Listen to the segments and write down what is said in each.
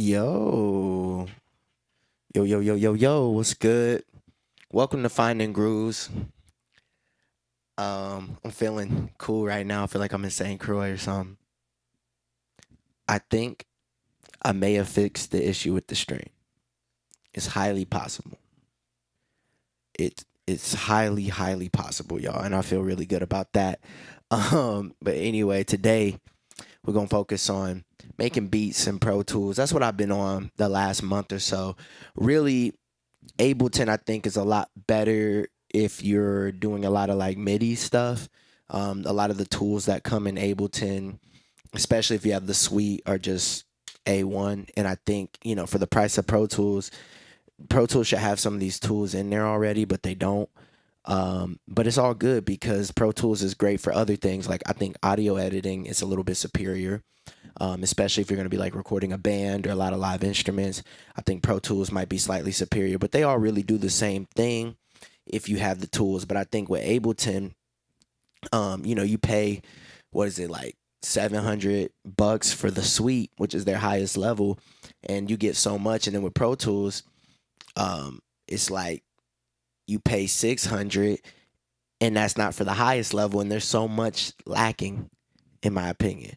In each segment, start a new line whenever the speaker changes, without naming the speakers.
Yo, yo, what's good? Welcome to Findin Grooves. I'm feeling cool right now. I feel like I'm in St. Croix or something. I think I may have fixed the issue with the stream. It's highly possible. It's highly possible, y'all, and I feel really good about that. But anyway, today we're gonna focus on making beats in Pro Tools. That's what I've been on the last month or so. Really, Ableton, I think, is a lot better if you're doing a lot of like MIDI stuff. A lot of the tools that come in Ableton, especially if you have the suite, are just A1. And I think, for the price of Pro Tools should have some of these tools in there already, but they don't. But it's all good because Pro Tools is great for other things. Like I think audio editing is a little bit superior, especially if you're going to be like recording a band or a lot of live instruments. I think Pro Tools might be slightly superior, but they all really do the same thing if you have the tools. But I think with Ableton, you pay, what is it, like $700 for the suite, which is their highest level, and you get so much. And then with Pro Tools, it's like you pay 600 and that's not for the highest level, and there's so much lacking in my opinion.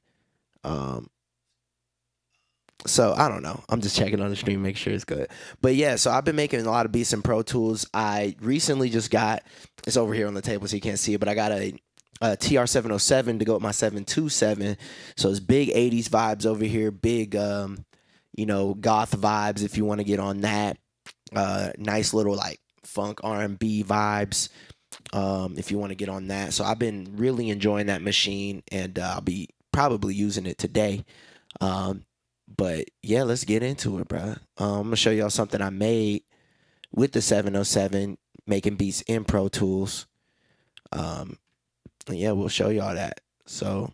So I don't know. I'm just checking on the stream, make sure it's good. But yeah, so I've been making a lot of beats in Pro Tools. I recently just got, it's over here on the table so you can't see it, but I got a TR-707 to go with my 727. So it's big 80s vibes over here, big goth vibes if you want to get on that. Nice little like funk R&B vibes if you want to get on that. So I've been really enjoying that machine, and I'll be probably using it today. But yeah, let's get into it, bro. I'm gonna show y'all something I made with the 707, making beats in Pro Tools. And yeah, we'll show y'all that. So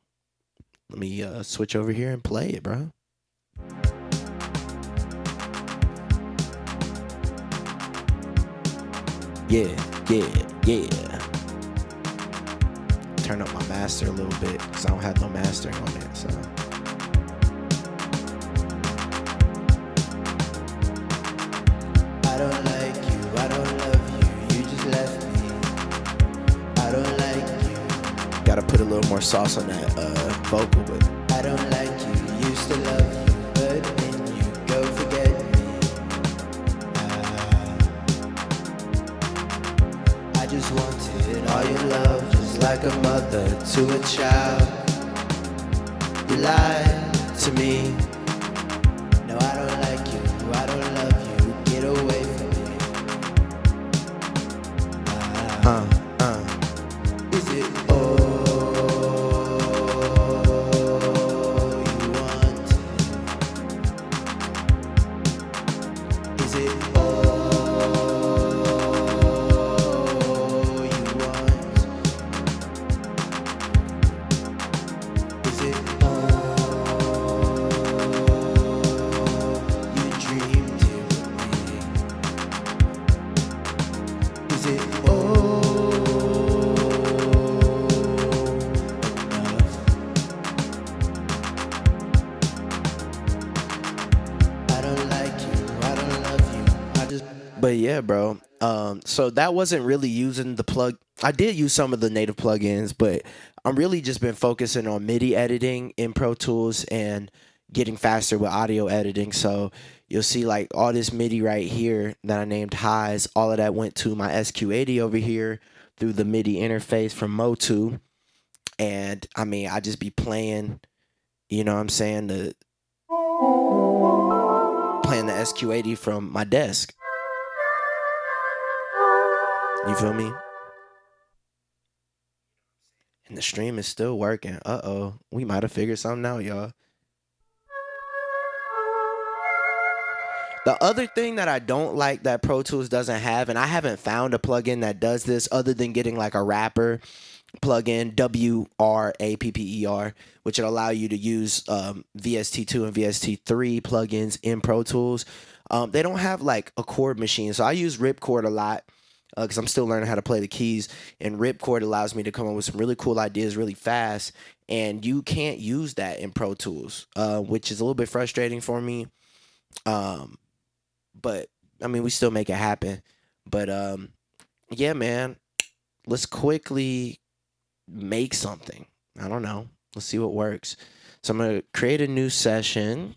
let me switch over here and play it, bro. Yeah. Turn up my master a little bit because I don't have no mastering on it. So. I don't like you, I don't love you, you just left me. I don't like you. Gotta put a little more sauce on that vocal, but I don't like you, used to love you, but then you go forget me. I just wanted all your love, just like a mother to a child. You lied to me. No, I don't like you, I don't love you, get away from me. Is it all you want? Is it all you want? Is it all you dreamed of me? Is it all enough? I don't like you, I don't love you, I just. But yeah, bro. So that wasn't really using the plug. I did use some of the native plugins, but I'm really just been focusing on MIDI editing in Pro Tools and getting faster with audio editing. So you'll see like all this MIDI right here that I named highs, all of that went to my SQ80 over here through the MIDI interface from Motu. And I mean, I just be playing, you know what I'm saying, playing the SQ80 from my desk. You feel me? And the stream is still working. Uh-oh. We might have figured something out, y'all. The other thing that I don't like that Pro Tools doesn't have, and I haven't found a plugin that does this other than getting like a rapper plugin, WRAPPER, which will allow you to use VST2 and VST3 plugins in Pro Tools. They don't have like a chord machine. So I use Ripchord a lot because I'm still learning how to play the keys. And Ripchord allows me to come up with some really cool ideas really fast. And you can't use that in Pro Tools, which is a little bit frustrating for me. Um, but I mean, we still make it happen. But yeah, man, let's quickly make something. I don't know. Let's see what works. So I'm gonna create a new session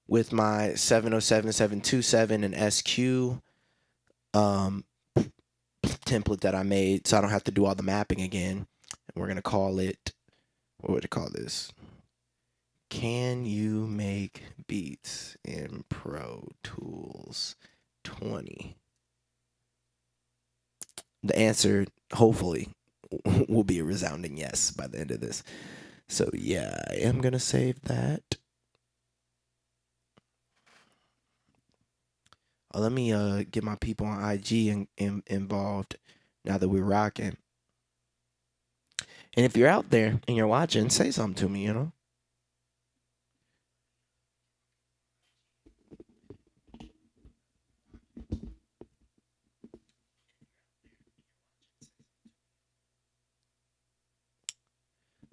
with my 707, 727, and SQ um, template that I made, so I don't have to do all the mapping again. And we're gonna call it. What would I call this? Can you make beats in Pro Tools 20? The answer, hopefully, will be a resounding yes by the end of this. So yeah, I am gonna save that. Let me get my people on IG involved now that we're rocking. And if you're out there and you're watching, say something to me, you know?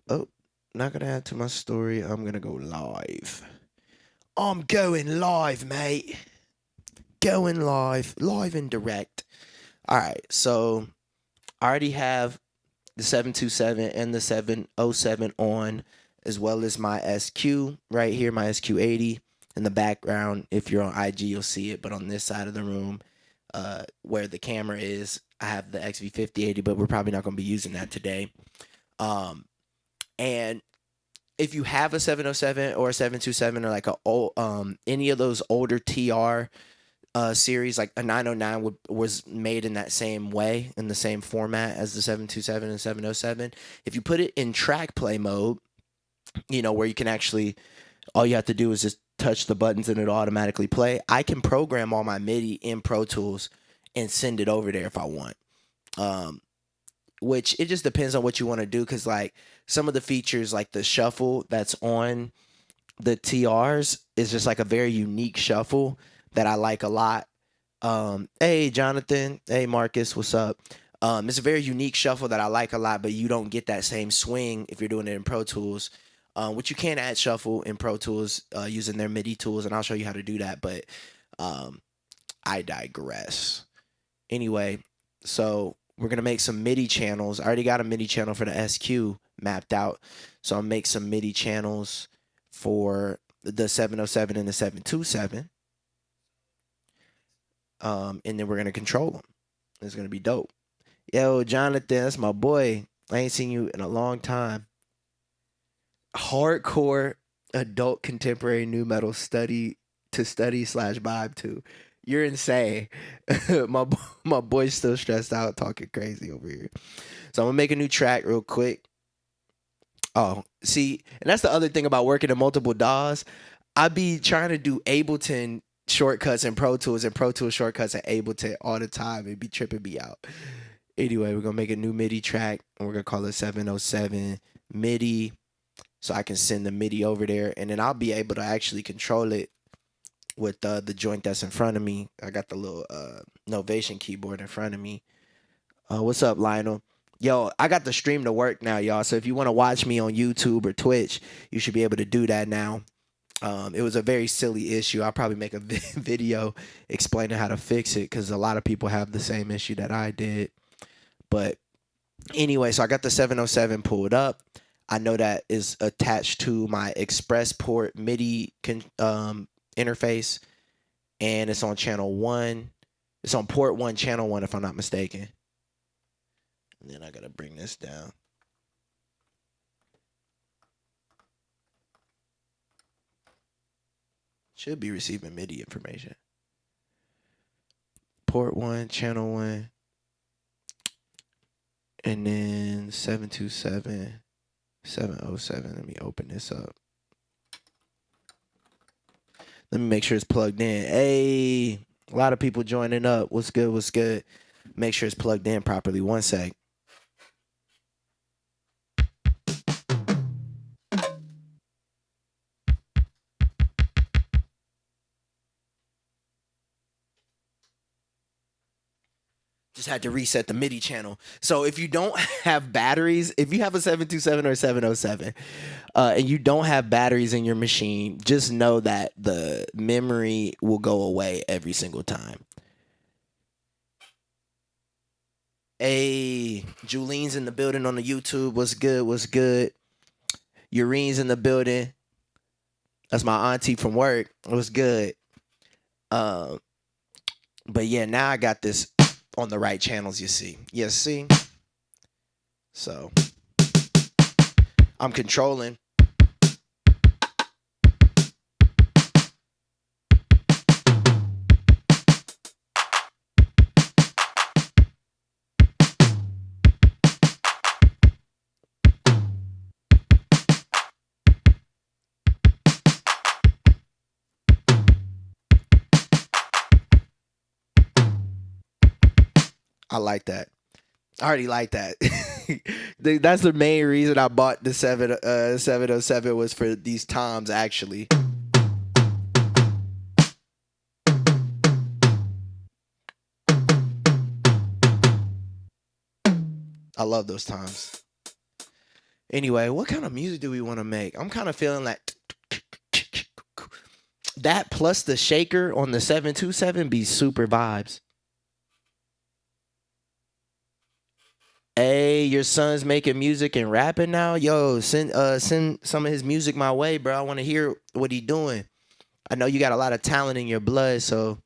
Oh, not gonna add to my story. I'm gonna go live. I'm going live, mate. Going live, live and direct. All right, so I already have the 727 and the 707 on, as well as my SQ right here, my SQ80 in the background. If you're on IG, you'll see it, but on this side of the room, where the camera is, I have the XV5080, but we're probably not going to be using that today. And if you have a 707 or a 727 or like any of those older TR series, like a 909 was made in that same way, in the same format as the 727 and 707. If you put it in track play mode, where you can actually, all you have to do is just touch the buttons and it'll automatically play. I can program all my MIDI in Pro Tools and send it over there if I want. Which it just depends on what you want to do, because like some of the features, like the shuffle that's on the TRs, is just like a very unique shuffle that I like a lot. Hey Jonathan, hey Marcus, what's up? It's a very unique shuffle that I like a lot, but you don't get that same swing if you're doing it in Pro Tools. Which you can add shuffle in Pro Tools using their MIDI tools, and I'll show you how to do that. But I digress. Anyway, so we're gonna make some MIDI channels. I already got a MIDI channel for the SQ mapped out, so I'll make some MIDI channels for the 707 and the 727. And then we're gonna control them. It's gonna be dope. Yo, Jonathan, that's my boy. I ain't seen you in a long time. Hardcore adult contemporary new metal study/vibe to. You're insane. My boy's still stressed out, talking crazy over here. So I'm gonna make a new track real quick. Oh, see, and that's the other thing about working in multiple DAWs. I be trying to do Ableton shortcuts and Pro Tools shortcuts at Ableton all the time. It be tripping me out. Anyway, we're gonna make a new MIDI track and we're gonna call it 707 MIDI, so I can send the MIDI over there, and then I'll be able to actually control it with the joint that's in front of me. I got the little Novation keyboard in front of me. What's up, Lionel? Yo, I got the stream to work now, y'all. So if you want to watch me on YouTube or Twitch, you should be able to do that now. It was a very silly issue. I'll probably make a video explaining how to fix it, because a lot of people have the same issue that I did. But anyway, so I got the 707 pulled up. I know that is attached to my Express port MIDI interface, and it's on channel 1. It's on port 1, channel 1, if I'm not mistaken. And then I gotta bring this down. Should be receiving MIDI information. Port 1, channel 1. And then 727, 707. Let me open this up. Let me make sure it's plugged in. Hey, a lot of people joining up. What's good? What's good? Make sure it's plugged in properly. One sec. Just had to reset the MIDI channel. So if you don't have batteries, if you have a 727 or 707, and you don't have batteries in your machine, just know that the memory will go away every single time. Hey, Juline's in the building on the YouTube. What's good? What's good? Urine's in the building. That's my auntie from work. What's good? Uh, but yeah, now I got this on the right channels, you see. Yes, see? So I'm controlling. I like that. I already like that. That's the main reason I bought the 707 was for these toms actually. I love those toms. Anyway, what kind of music do we want to make? I'm kind of feeling like that plus the shaker on the 727 be super vibes. Hey, your son's making music and rapping now? Yo, send some of his music my way, bro. I want to hear what he doing. I know you got a lot of talent in your blood, so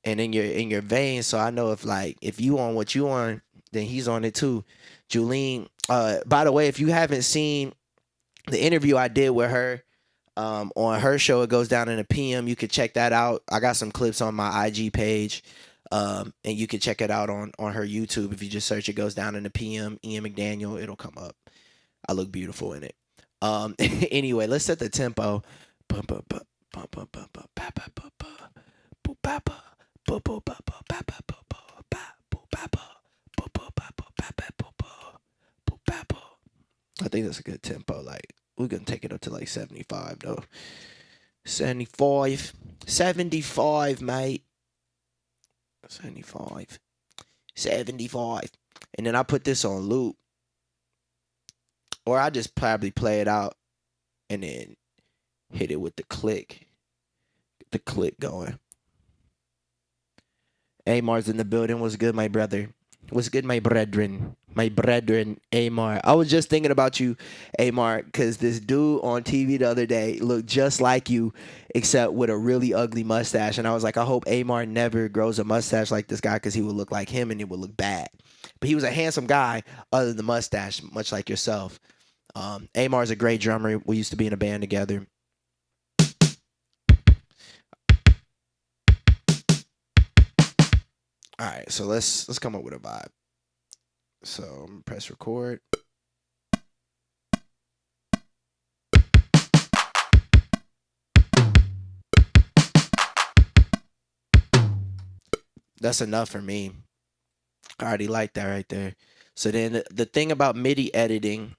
and in your veins, so I know if you on what you on, then he's on it too. Julene, by the way, if you haven't seen the interview I did with her on her show, it goes down in a PM. You could check that out. I got some clips on my IG page. And you can check it out on her YouTube. If you just search, it goes down in the PM, Ian McDaniel, it'll come up. I look beautiful in it. Anyway, let's set the tempo. I think that's a good tempo. Like, we're gonna take it up to like 75 though. 75, mate. 75. And then I put this on loop. Or I just probably play it out and then hit it with the click. Get the click going. Amar's in the building. What's good, my brother? What's good, my brethren? My brethren, Amar. I was just thinking about you, Amar, because this dude on TV the other day looked just like you, except with a really ugly mustache. And I was like, I hope Amar never grows a mustache like this guy, because he would look like him and it would look bad. But he was a handsome guy, other than the mustache, much like yourself. Amar's a great drummer. We used to be in a band together. All right, so let's come up with a vibe. So I'm gonna press record. That's enough for me. I already like that right there. So then the thing about MIDI editing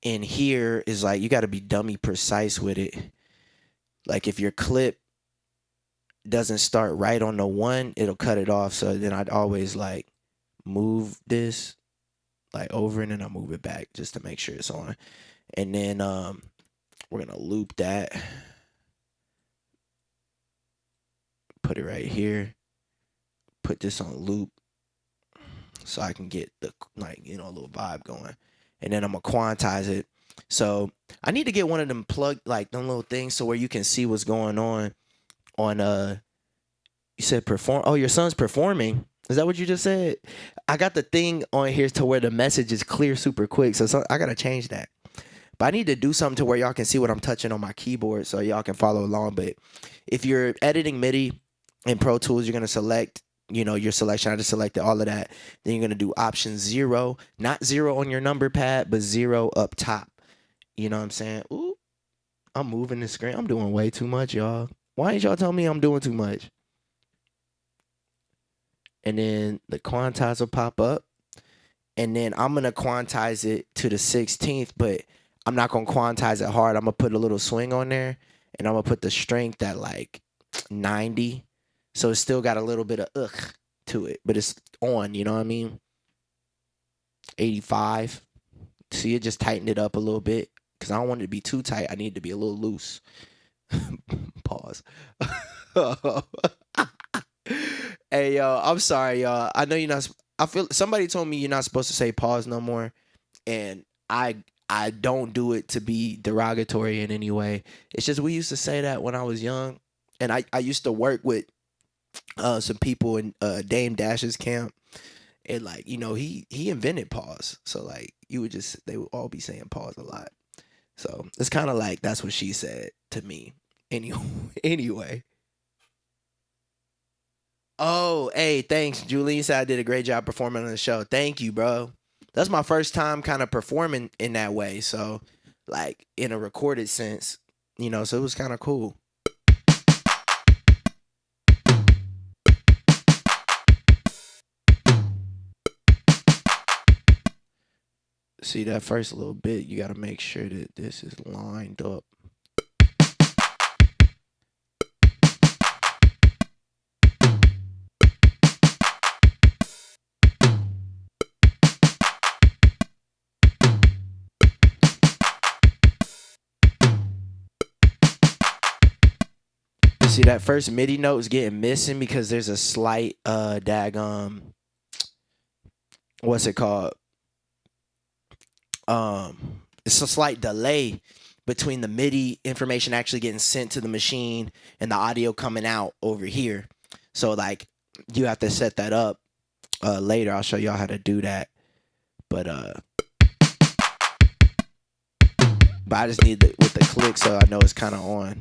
in here is like you got to be dummy precise with it. Like if your clip doesn't start right on the one, it'll cut it off. So then I'd always like move this like over and then I'll move it back just to make sure it's on. And then we're gonna loop that. Put it right here. Put this on loop so I can get the a little vibe going. And then I'm gonna quantize it. So I need to get one of them plug like them little things so where you can see what's going on you said perform. Oh, your son's performing. Is that what you just said? I got the thing on here to where the message is clear super quick. So I gotta change that. But I need to do something to where y'all can see what I'm touching on my keyboard so y'all can follow along. But if you're editing MIDI in Pro Tools, you're gonna select your selection. I just selected all of that. Then you're gonna do option 0, not 0 on your number pad, but 0 up top. You know what I'm saying? Ooh, I'm moving the screen. I'm doing way too much, y'all. Why ain't y'all telling me I'm doing too much? And then the quantize will pop up. And then I'm gonna quantize it to the 16th, but I'm not gonna quantize it hard. I'm gonna put a little swing on there, and I'm gonna put the strength at like 90. So it's still got a little bit of to it, but it's on, you know what I mean? 85. See, it just tightened it up a little bit because I don't want it to be too tight. I need it to be a little loose. Pause. Hey, yo, I'm sorry, y'all. I know you're not. I feel somebody told me you're not supposed to say pause no more, and I don't do it to be derogatory in any way. It's just we used to say that when I was young, and I used to work with some people in Dame Dash's camp, and like he invented pause, so like they would all be saying pause a lot. So it's kind of like that's what she said to me. Anyway, anyway. Oh, hey, thanks. Julie said I did a great job performing on the show. Thank you, bro. That's my first time kind of performing in that way. So, like, in a recorded sense, so it was kind of cool. See, that first little bit, you got to make sure that this is lined up. See, that first MIDI note is getting missing because there's a slight what's it called? It's a slight delay between the MIDI information actually getting sent to the machine and the audio coming out over here. So like you have to set that up later. I'll show y'all how to do that. But I just need it with the click so I know it's kind of on.